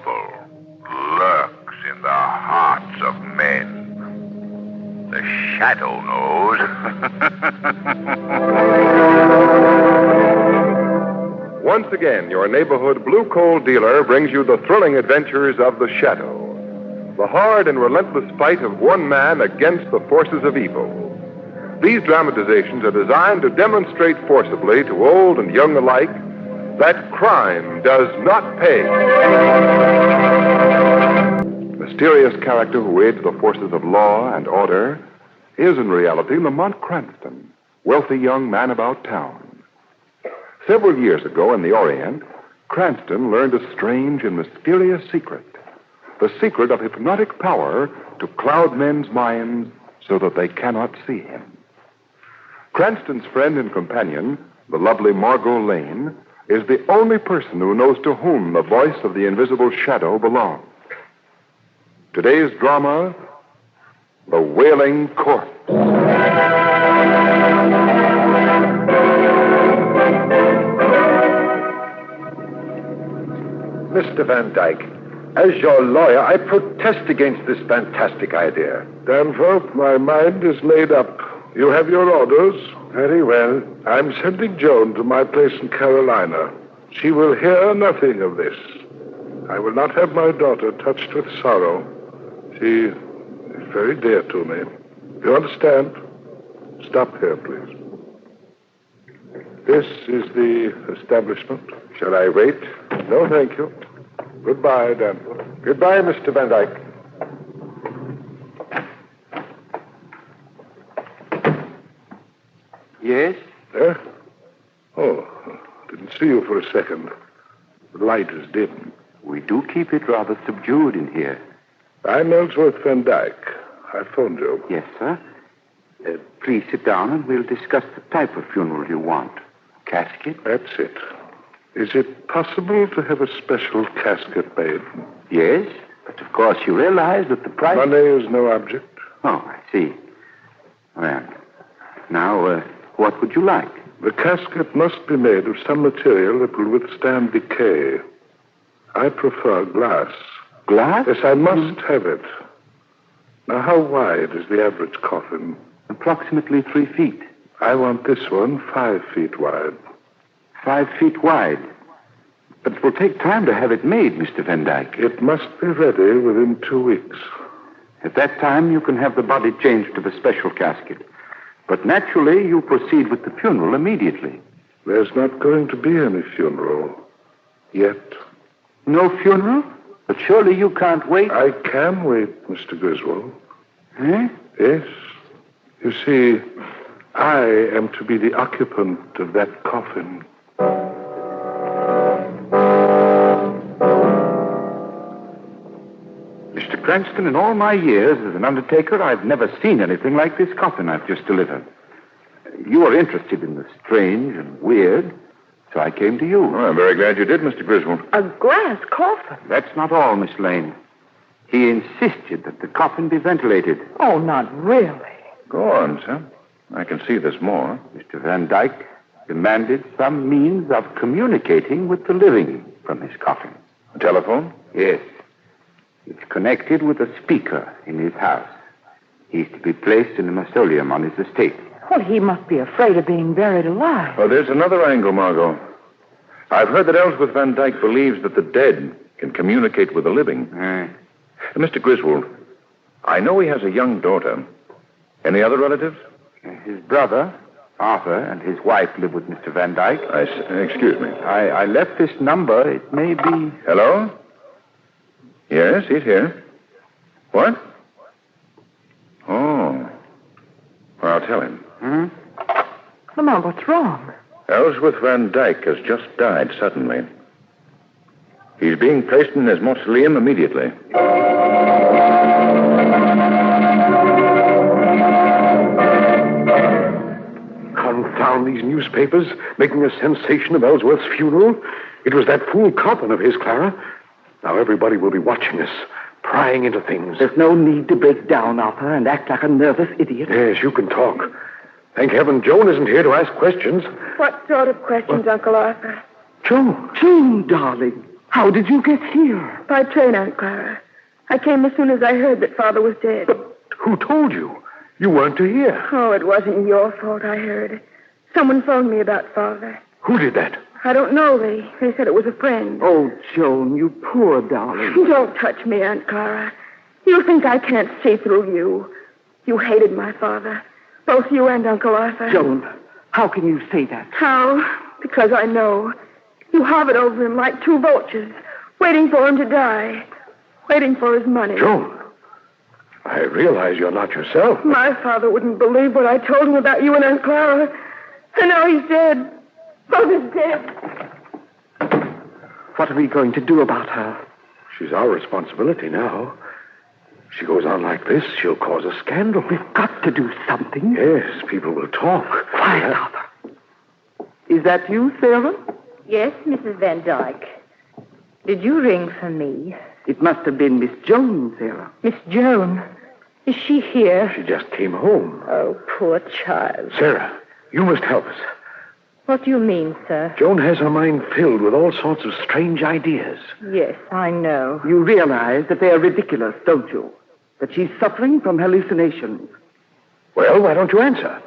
evil lurks in the hearts of men. The shadow knows. Once again, your neighborhood blue coal dealer brings you the thrilling adventures of the shadow. The hard and relentless fight of one man against the forces of evil. These dramatizations are designed to demonstrate forcibly to old and young alike that crime does not pay. The mysterious character who aids the forces of law and order is in reality Lamont Cranston, wealthy young man about town. Several years ago in the Orient, Cranston learned a strange and mysterious secret. The secret of hypnotic power to cloud men's minds so that they cannot see him. Cranston's friend and companion, the lovely Margo Lane, is the only person who knows to whom the voice of the invisible shadow belongs. Today's drama, The Wailing Corpse. Mr. Van Dyke, as your lawyer, I protest against this fantastic idea. Danforth, my mind is made up. You have your orders? Very well. I'm sending Joan to my place in Carolina. She will hear nothing of this. I will not have my daughter touched with sorrow. She is very dear to me. You understand? Stop here, please. This is the establishment. Shall I wait? No, thank you. Goodbye, Danforth. Goodbye, Mr. Van Dyke. Yes? There? Oh, didn't see you for a second. The light is dim. We do keep it rather subdued in here. I'm Ellsworth Van Dyke. I phoned you. Yes, sir. Please sit down and we'll discuss the type of funeral you want. Casket? That's it. Is it possible to have a special casket made? Yes, but of course you realize that the price... Money is no object. Oh, I see. Well, now, what would you like? The casket must be made of some material that will withstand decay. I prefer glass. Glass? Yes, I must have it. Now, how wide is the average coffin? Approximately 3 feet. I want this one 5 feet wide. 5 feet wide. But it will take time to have it made, Mr. Van Dyke. It must be ready within 2 weeks. At that time, you can have the body changed to the special casket. But naturally, you proceed with the funeral immediately. There's not going to be any funeral. Yet. No funeral? But surely you can't wait. I can wait, Mr. Griswold. Eh? Yes. You see, I am to be the occupant of that coffin. Mr. Cranston, in all my years as an undertaker, I've never seen anything like this coffin I've just delivered. You are interested in the strange and weird, so I came to you. Well, I'm very glad you did, Mr. Griswold. A glass coffin? That's not all, Miss Lane. He insisted that the coffin be ventilated. Oh, not really. Go on, sir. I can see there's more. Mr. Van Dyke demanded some means of communicating with the living from his coffin. A telephone? Yes. It's connected with a speaker in his house. He's to be placed in a mausoleum on his estate. Well, he must be afraid of being buried alive. Oh, there's another angle, Margot. I've heard that Ellsworth Van Dyke believes that the dead can communicate with the living. Mr. Griswold, I know he has a young daughter. Any other relatives? His brother, Arthur, and his wife live with Mr. Van Dyke. Excuse me. I left this number. It may be... Hello? Yes, he's here. What? Oh. Well, I'll tell him. Lamont, what's wrong? Ellsworth Van Dyke has just died suddenly. He's being placed in his mausoleum immediately. Confound these newspapers, making a sensation of Ellsworth's funeral. It was that fool coffin of his, Clara. Now everybody will be watching us, prying into things. There's no need to break down, Arthur, and act like a nervous idiot. Yes, you can talk. Thank heaven Joan isn't here to ask questions. What sort of questions, Uncle Arthur? Joan, darling. How did you get here? By train, Aunt Clara. I came as soon as I heard that Father was dead. But who told you? You weren't to hear. Oh, it wasn't your fault, I heard. Someone phoned me about Father. Who did that? I don't know. They said it was a friend. Oh, Joan, you poor darling. Don't touch me, Aunt Clara. You think I can't see through you. You hated my father. Both you and Uncle Arthur. Joan, how can you say that? How? Because I know. You hovered over him like two vultures, waiting for him to die, waiting for his money. Joan, I realize you're not yourself. My father wouldn't believe what I told him about you and Aunt Clara. And now he's dead. Father's dead. What are we going to do about her? She's our responsibility now. If she goes on like this, she'll cause a scandal. We've got to do something. Yes, people will talk. Quiet, Arthur. Is that you, Sarah? Yes, Mrs. Van Dyke. Did you ring for me? It must have been Miss Joan, Sarah. Miss Joan? Is she here? She just came home. Oh, poor child. Sarah, you must help us. What do you mean, sir? Joan has her mind filled with all sorts of strange ideas. Yes, I know. You realize that they are ridiculous, don't you? That she's suffering from hallucinations. Well, why don't you answer?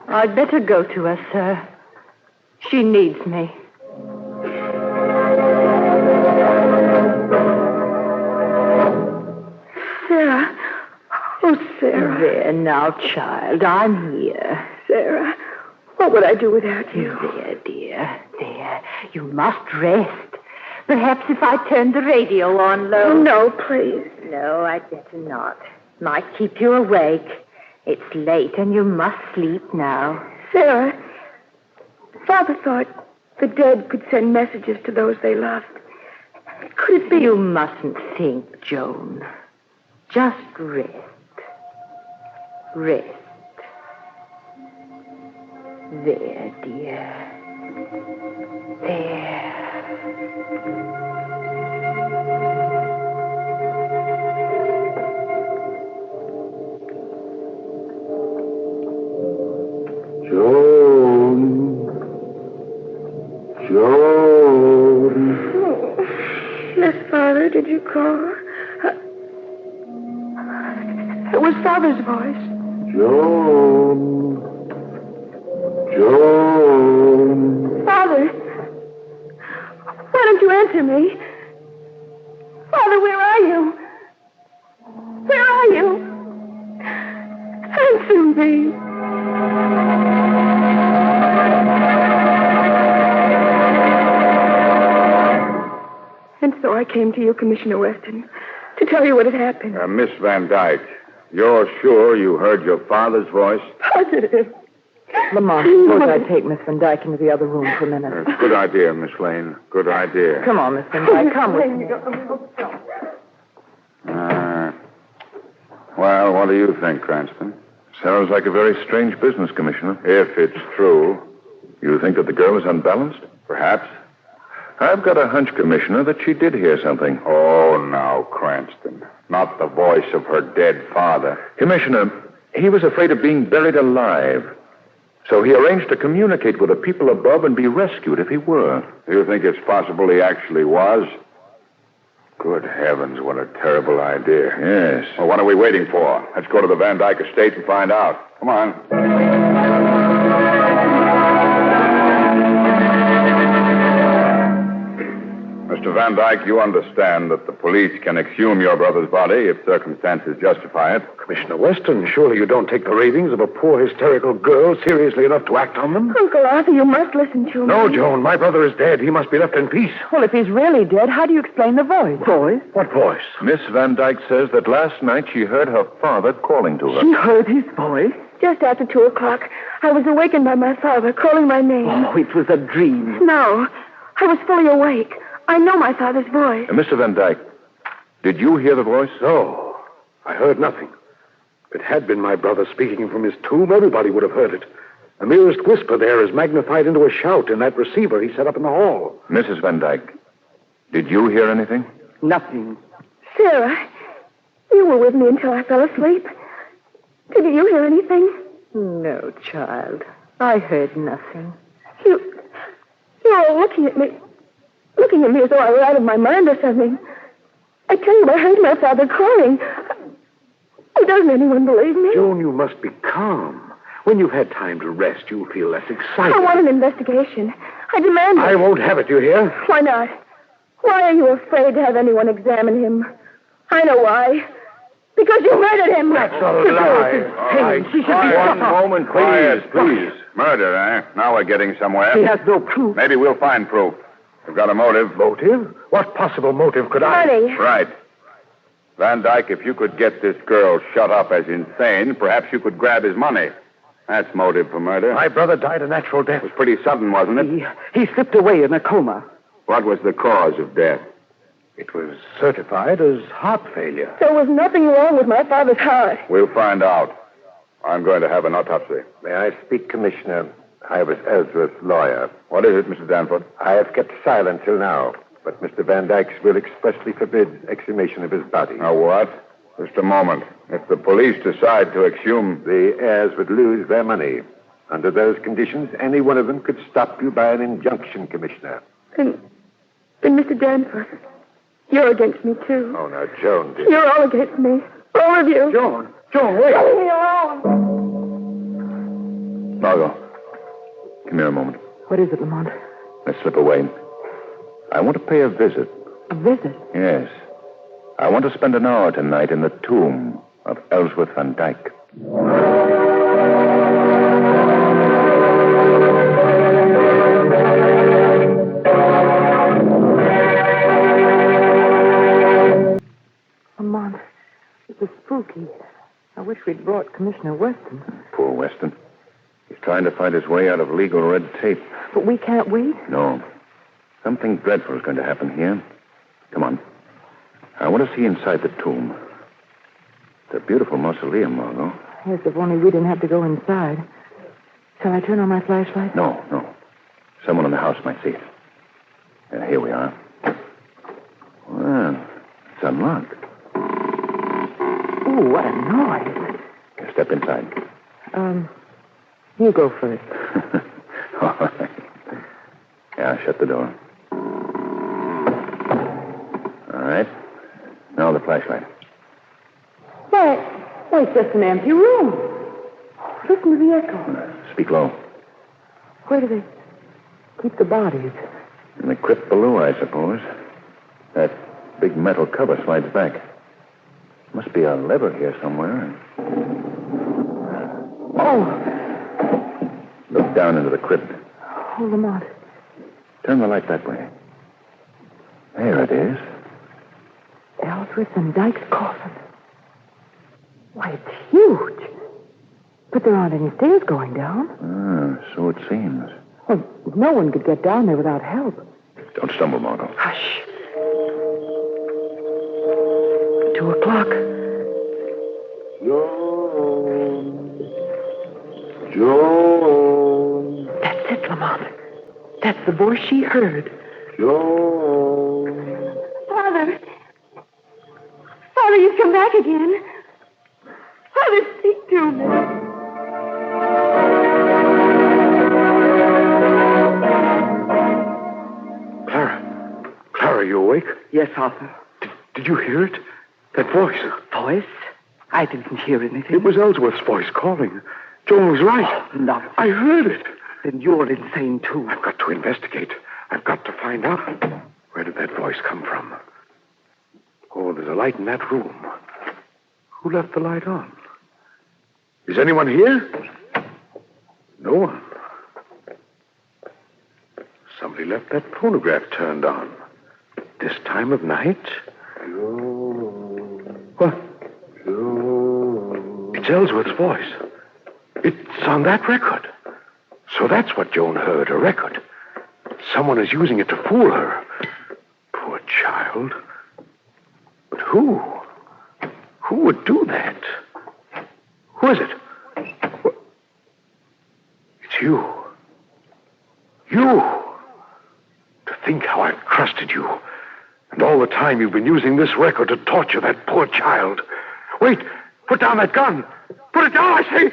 I'd better go to her, sir. She needs me. Sarah. Oh, Sarah. There now, child. I'm here. Sarah, what would I do without you? There, dear. There. You must rest. Perhaps if I turned the radio on low. Oh, no, please. No, I'd better not. Might keep you awake. It's late and you must sleep now. Sarah, Father thought the dead could send messages to those they loved. Could it be? You mustn't think, Joan. Just rest. Rest. There, dear. There. Joan. Yes, Father, did you call? It was Father's voice. Joan. Joan. Father, why don't you answer me? Father, where are you? Where are you? Answer me. And so I came to you, Commissioner Weston, to tell you what had happened. Miss Van Dyke, you're sure you heard your father's voice? Positive. Lamont, suppose I take Miss Van Dyke into the other room for a minute. Good idea, Miss Lane. Good idea. Come on, Miss Van Dyke. Come with me. Well, what do you think, Cranston? Sounds like a very strange business, Commissioner. If it's true, You think that the girl is unbalanced? perhaps. I've got a hunch, Commissioner, that she did hear something. Oh, now, Cranston. Not the voice of her dead father. Commissioner, he was afraid of being buried alive. So he arranged to communicate with the people above and be rescued if he were. You think it's possible he actually was? Good heavens, what a terrible idea. Yes. Well, what are we waiting for? Let's go to the Van Dyke estate and find out. Come on. Mr. Van Dyke, you understand that the police can exhume your brother's body if circumstances justify it. Commissioner Weston, surely you don't take the ravings of a poor hysterical girl seriously enough to act on them? Uncle Arthur, you must listen to me. No, Joan, my brother is dead. He must be left in peace. Well, if he's really dead, how do you explain the voice? Voice? What voice? Miss Van Dyke says that last night she heard her father calling to her. She heard his voice? Just after 2 o'clock, I was awakened by my father calling my name. Oh, it was a dream. No, I was fully awake. I know my father's voice. Mr. Van Dyke, did you hear the voice? No, I heard nothing. If it had been my brother speaking from his tomb, everybody would have heard it. The merest whisper there is magnified into a shout in that receiver he set up in the hall. Mrs. Van Dyke, did you hear anything? Nothing. Sarah, you were with me until I fell asleep. Did you hear anything? No, child. I heard nothing. You're all looking at me looking at me as though I were out of my mind or something. I tell you, I heard my father crying. Oh, doesn't anyone believe me? Joan, you must be calm. When you've had time to rest, you'll feel less excited. I want an investigation. I demand it. I won't have it, you hear? Why not? Why are you afraid to have anyone examine him? I know why. Because you murdered him. That's a lie. She should be One shut up. moment, please. Murder, eh? Now we're getting somewhere. He has no proof. Maybe we'll find proof. We've got a motive. Motive? What possible motive could Money. Right. Van Dyke, if you could get this girl shut up as insane, perhaps you could grab his money. That's motive for murder. My brother died a natural death. It was pretty sudden, wasn't it? He slipped away in a coma. What was the cause of death? It was certified as heart failure. There was nothing wrong with my father's heart. We'll find out. I'm going to have an autopsy. May I speak, Commissioner? I was Ellsworth's lawyer. What is it, Mr. Danforth? I have kept silent till now, but Mr. Van Dyke's will expressly forbids exhumation of his body. Now, what? Just a moment. If the police decide to exhume... The heirs would lose their money. Under those conditions, any one of them could stop you by an injunction, Commissioner. Then Mr. Danforth, you're against me, too. Oh, now, Joan, dear. You're all against me. All of you. Joan, wait. Leave me alone. Margo, come here a moment. What is it, Lamont? Let's slip away. I want to pay a visit. A visit? Yes. I want to spend an hour tonight in the tomb of Ellsworth Van Dyke. Lamont, this is spooky. I wish we'd brought Commissioner Weston. Poor Weston. He's trying to find his way out of legal red tape. But we can't wait. No. Something dreadful is going to happen here. Come on. I want to see inside the tomb. It's a beautiful mausoleum, Margo. Yes, if only we didn't have to go inside. Shall I turn on my flashlight? No. Someone in the house might see it. Here we are. Well, it's unlocked. Ooh, what a noise. Step inside. You go first. All right. Yeah, shut the door. All right. Now the flashlight. Why, it's just an empty room. Listen to the echo. Speak low. Where do they keep the bodies? In the crypt below, I suppose. That big metal cover slides back. Must be a lever here somewhere. Oh. Look down into the crypt. Oh, Lamont. Turn the light that way. There it is. Ellsworth and Dyke's coffin. Why, it's huge. But there aren't any stairs going down. So it seems. Well, no one could get down there without help. Don't stumble, Margo. Hush. 2 o'clock. Joan. That's it, Lamont. That's the voice she heard. Joan. Father, you've come back again. Father, speak to me. Clara, you awake? Yes, Arthur. Did you hear it? That voice. Voice? I didn't hear anything. It was Ellsworth's voice calling. Joan was right. Oh, no. I heard it. Then you're insane, too. I've got to investigate. I've got to find out. Where did that voice come from? Oh, there's a light in that room. Who left the light on? Is anyone here? No one. Somebody left that phonograph turned on. This time of night? What? It's Ellsworth's voice. It's on that record. So that's what Joan heard, a record. Someone is using it to fool her. Poor child. But who? Who would do that? Who is it? It's you. You! To think how I've trusted you. And all the time you've been using this record to torture that poor child. Wait! Put down that gun! Put it down, I say!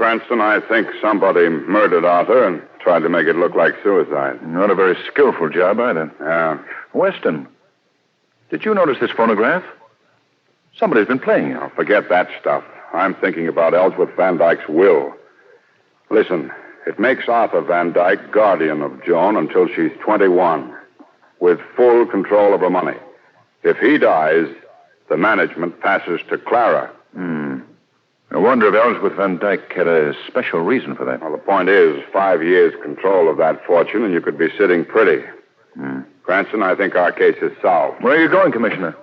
Cranston, I think somebody murdered Arthur and tried to make it look like suicide. Not a very skillful job, either. Yeah. Weston, did you notice this phonograph? Somebody's been playing it. Now, forget that stuff. I'm thinking about Ellsworth Van Dyke's will. Listen, it makes Arthur Van Dyke guardian of Joan until she's 21, with full control of her money. If he dies, the management passes to Clara. I wonder if Ellsworth Van Dyke had a special reason for that. Well, the point is, 5 years control of that fortune, and you could be sitting pretty. Cranston, I think our case is solved. Where are you going, Commissioner?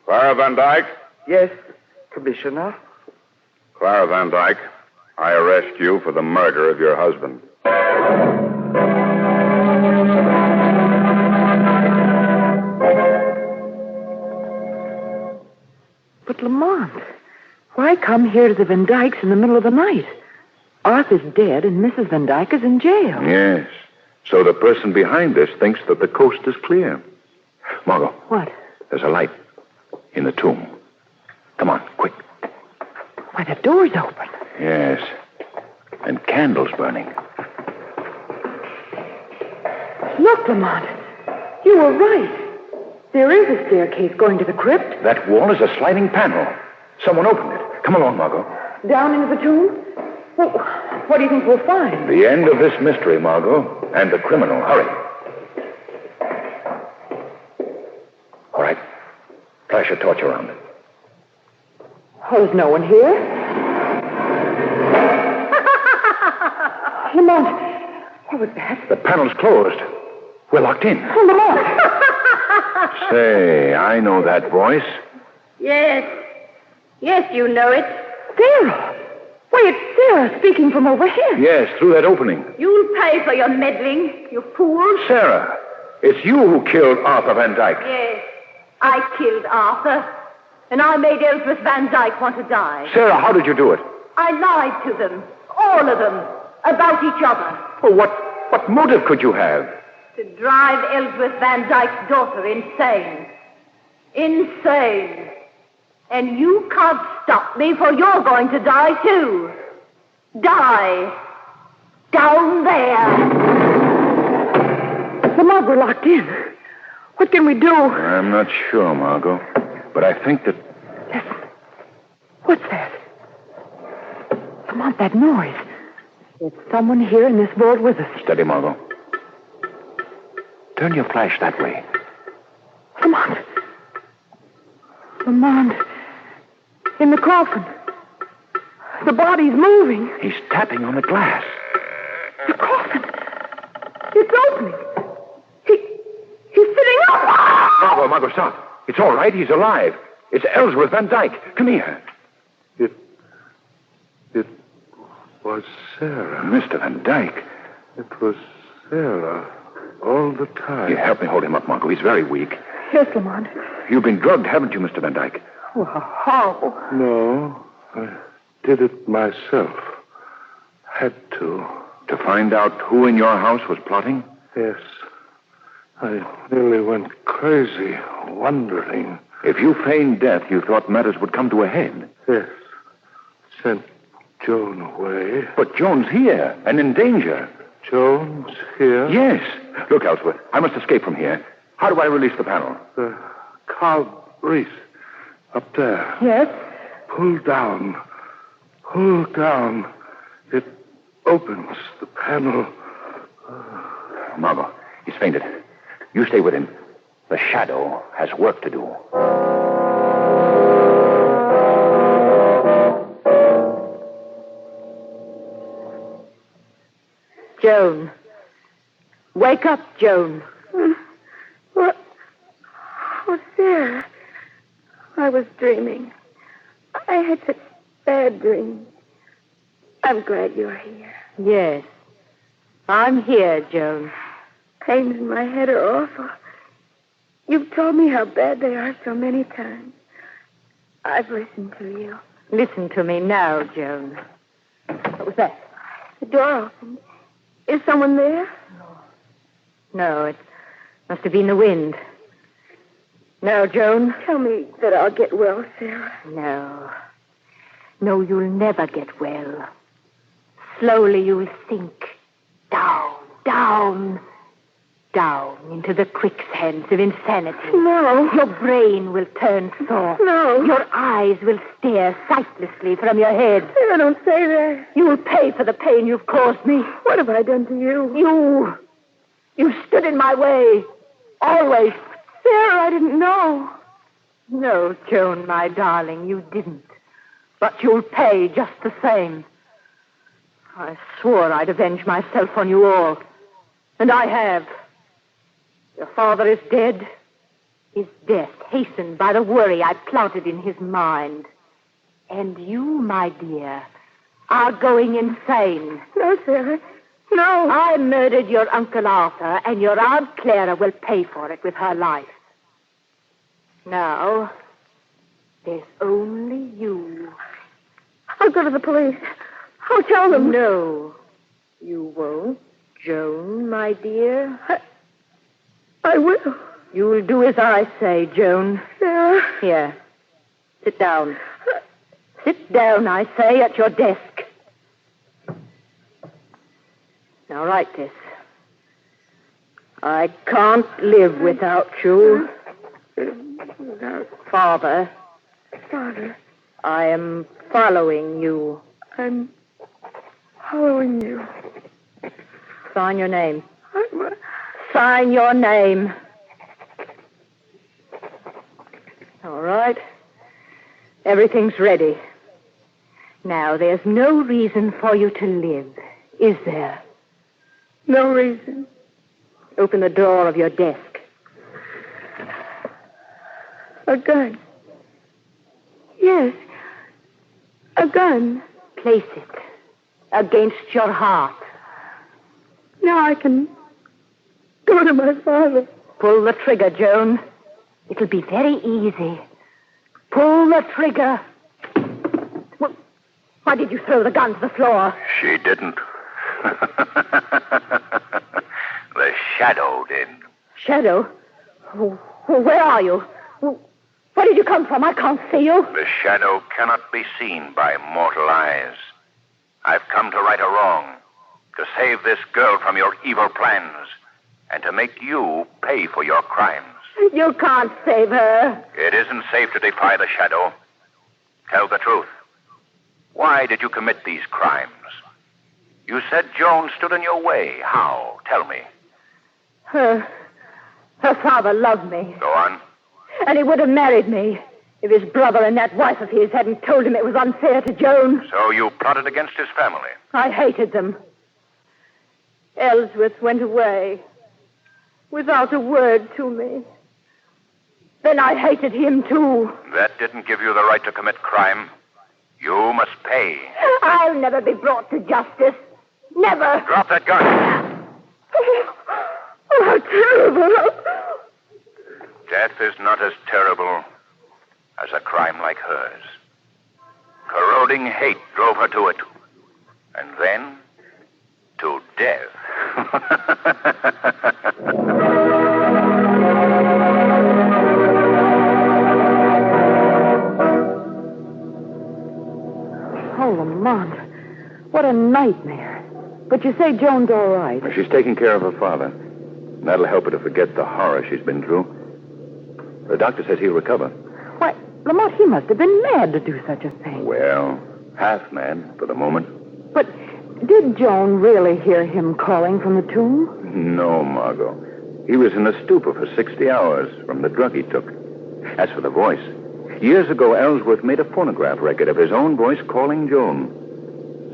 Clara Van Dyke? Yes, Commissioner. Clara Van Dyke, I arrest you for the murder of your husband. But Lamont, why come here to the Van Dykes in the middle of the night? Arthur's dead and Mrs. Van Dyke is in jail. Yes. So the person behind this thinks that the coast is clear. Margo. What? There's a light in the tomb. Come on, quick. Why, the door's open. Yes. And candles burning. Look, Lamont. You were right. There is a staircase going to the crypt. That wall is a sliding panel. Someone opened it. Come along, Margo. Down into the tomb? Well, what do you think we'll find? The end of this mystery, Margo. And the criminal. Hurry. All right. Flash a torch around. Oh, there's no one here. Lamont, what was that? The panel's closed. We're locked in. Oh, Lamont. Say, I know that voice. Yes. Yes, you know it. Sarah. Why, it's Sarah speaking from over here. Yes, through that opening. You'll pay for your meddling, you fool. Sarah, it's you who killed Arthur Van Dyke. Yes, I killed Arthur. And I made Ellsworth Van Dyke want to die. Sarah, how did you do it? I lied to them, all of them, about each other. Well, what motive could you have? To drive Ellsworth Van Dyke's daughter insane. Insane. And you can't stop me, for you're going to die, too. Die. Down there. Lamont, we're locked in. What can we do? I'm not sure, Margo. But I think that... Listen. What's that? Lamont, that noise. There's someone here in this vault with us. Steady, Margo. Turn your flash that way. Lamont. Lamont. In the coffin. The body's moving. He's tapping on the glass. The coffin. It's opening. He's sitting up. Margo, stop. It's all right. He's alive. It's Ellsworth Van Dyke. Come here. It was Sarah. Mr. Van Dyke. It was Sarah all the time. Here, help me hold him up, Margo. He's very weak. Yes, Lamont. You've been drugged, haven't you, Mr. Van Dyke? Well, how? No, I did it myself. Had to. To find out who in your house was plotting? Yes. I nearly went crazy, wondering. If you feigned death, you thought matters would come to a head. Yes. Sent Joan away. But Joan's here and in danger. Joan's here? Yes. Look, Ellsworth, I must escape from here. How do I release the panel? The carved wreath up there. Yes? Pull down. Pull down. It opens the panel. Margo, he's fainted. You stay with him. The shadow has work to do. Joan. Wake up, Joan. What? Oh, Sarah. I was dreaming. I had such bad dreams. I'm glad you're here. Yes. I'm here, Joan. Pains in my head are awful. You've told me how bad they are so many times. I've listened to you. Listen to me now, Joan. What was that? The door opened. Is someone there? No, it must have been the wind. No, Joan. Tell me that I'll get well, Sarah. No. No, you'll never get well. Slowly you will sink down, down, down into the quicksands of insanity. No. Your brain will turn soft. No. Your eyes will stare sightlessly from your head. Sarah, don't say that. You will pay for the pain you've caused me. What have I done to you? You stood in my way. Always. Sarah, I didn't know. No, Joan, my darling, you didn't. But you'll pay just the same. I swore I'd avenge myself on you all. And I have. Your father is dead. His death hastened by the worry I planted in his mind. And you, my dear, are going insane. No, Sarah. No. I murdered your Uncle Arthur, and your Aunt Clara will pay for it with her life. Now, there's only you. I'll go to the police. I'll tell them. No, you won't, Joan, my dear. I will. You'll do as I say, Joan. Sarah. Here, sit down. Sit down, I say, at your desk. Now write this. I can't live without you. Father. Father. I am following you. I'm following you. Sign your name. Sign your name. All right. Everything's ready. Now, there's no reason for you to live, is there? No reason. Open the drawer of your desk. A gun. Yes. A gun. Place it against your heart. Now I can go to my father. Pull the trigger, Joan. It'll be very easy. Pull the trigger. Why did you throw the gun to the floor? She didn't. The shadow did. Shadow? Where are you? Where did you come from? I can't see you. The shadow cannot be seen by mortal eyes. I've come to right a wrong, to save this girl from your evil plans, and to make you pay for your crimes. You can't save her. It isn't safe to defy the shadow. Tell the truth. Why did you commit these crimes? You said Joan stood in your way. How? Tell me. Her father loved me. Go on. And he would have married me if his brother and that wife of his hadn't told him it was unfair to Joan. So you plotted against his family? I hated them. Ellsworth went away without a word to me. Then I hated him, too. That didn't give you the right to commit crime. You must pay. I'll never be brought to justice. Never. Drop that gun. Oh, how terrible. Death is not as terrible as a crime like hers. Corroding hate drove her to it. And then to death. Oh, Lamont. What a nightmare. But you say Joan's all right. She's taking care of her father. And that'll help her to forget the horror she's been through. The doctor says he'll recover. Why, Lamont, he must have been mad to do such a thing. Well, half mad for the moment. But did Joan really hear him calling from the tomb? No, Margo. He was in a stupor for 60 hours from the drug he took. As for the voice, years ago, Ellsworth made a phonograph record of his own voice calling Joan.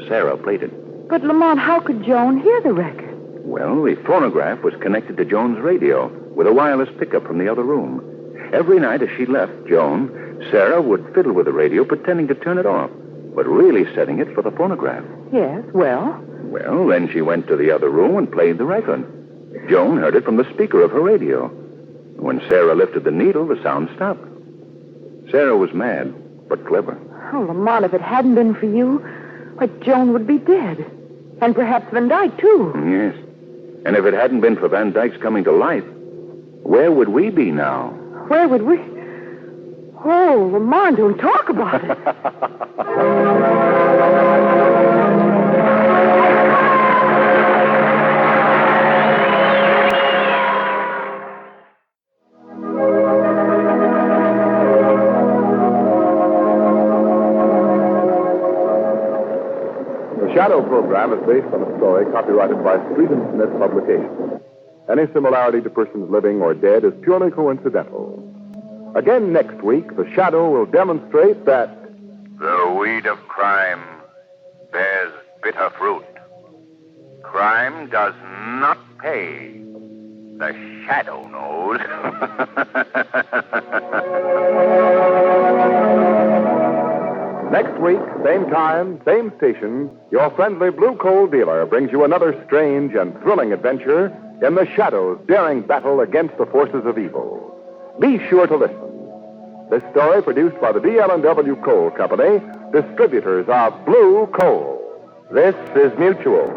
Sarah played it. But, Lamont, how could Joan hear the record? Well, the phonograph was connected to Joan's radio with a wireless pickup from the other room. Every night as she left Joan, Sarah would fiddle with the radio, pretending to turn it off, but really setting it for the phonograph. Yes, well? Well, then she went to the other room and played the record. Joan heard it from the speaker of her radio. When Sarah lifted the needle, the sound stopped. Sarah was mad, but clever. Oh, Lamont, if it hadn't been for you, why, Joan would be dead. And perhaps Van Dyke, too. Yes. And if it hadn't been for Van Dyke's coming to life, where would we be now? Where would we? Oh, Lamont, don't talk about it. The Shadow program is based on a story copyrighted by Street and Smith Publications. Any similarity to persons living or dead is purely coincidental. Again next week, The Shadow will demonstrate that the weed of crime bears bitter fruit. Crime does not pay. The Shadow knows. Next week, same time, same station, your friendly Blue Coal dealer brings you another strange and thrilling adventure in the Shadow's daring battle against the forces of evil. Be sure to listen. This story produced by the DL&W Coal Company, distributors of Blue Coal. This is Mutual.